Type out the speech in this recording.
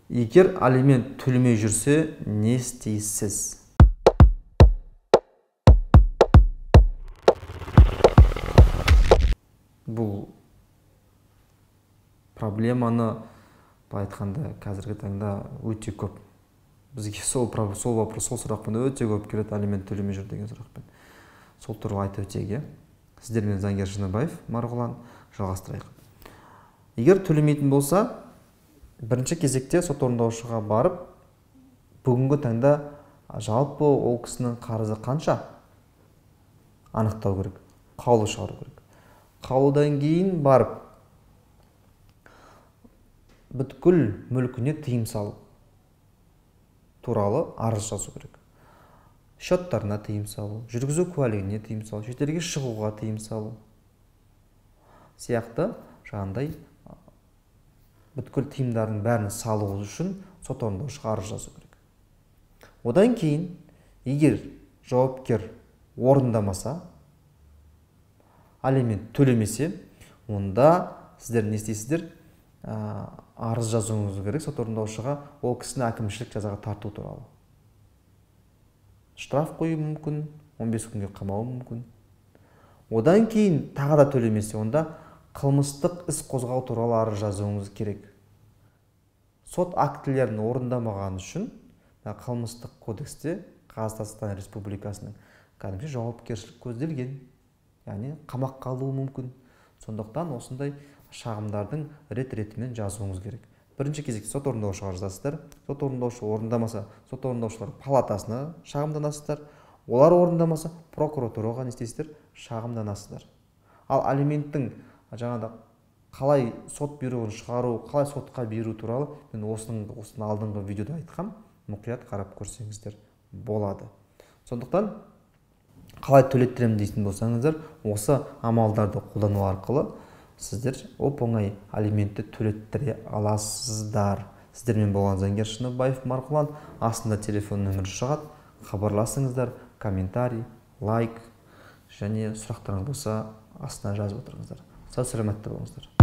Егер алимент төлемей жүрсе, не істейсіз? Бұл проблеманы айтқанда қазіргі таңда өте көп. Бізге сол сұрақпен өте көп келеді, алимент төлемей жүр деген сұрақпен. Сол туралы айтып өтейік. Сіздермен заңгер Шыныбаев Марғұлан, жалғастырайық. Егер төлемейтін болса, бірінші кезекте сот орындаушыға барып, бүгінгі таңда жалпы ол кісінің қарызы қанша анықтау керек, қаулы шығару керек. Қаулыдан кейін барып, бүткіл мүлкіне тыйым салу туралы арыз жазу керек. Шоттарына тыйым салу, жүргізу куәлігіне тыйым салу, шетелге шығуға тыйым салу сияқты жаңағындай бүткіл тыйымдардың бәрін салу үшін сот орындаушыға арыз жазу керек. Одан кейін, егер жауапкер орындамаса, алимент төлемесе, онда сіздер не істейсіздер? Арыз жазуыңыз керек сот орындаушыға, ол кісіні әкімшілік жазаға тарту туралы. Штраф қою мүмкін, 15 күнге қамауы мүмкін. Одан кейін тағы да төлемесе, онда қылмыстық іс қозғау туралы арыз жазуыңыз керек. Сот актілерін орындамаған үшін қылмыстық кодексте Қазақстан Республикасының кәдімгі жауапкершілік көзделген, яғни қамаққа алуы мүмкін. Сондықтан осындай шағымдардың рет-ретімен жазуыңыз керек. Бірінші кезекте сот орындаушыға жазасыздар. Сот орындаушы орындамаса, сот орындаушылар палатасына шағымданасыздар. Олар орындамаса, прокуратураға не істейсіздер? Шағымданасыздар. Ал алименттің жаңағыда қалай сот бұйрығын шығару, қалай сотқа беру туралы мен осының алдыңғы видеода айтқам, мұқият қарап көрсеңіздер болады. Сондықтан қалай төлеттіремін дейтін болсаңыздар, осы амалдарды қолдану арқылы сіздер оп-оңай алиментті төлеттіре аласыздар. Сіздермен болған заңгер Шыныбаев Марғұлан, астында телефон нөмірі шығады, хабарласыңыздар, комментарий, лайк және сұрақтарыңыз болса астына жазып отырыңыздар. Сау саламатта болыңыздар.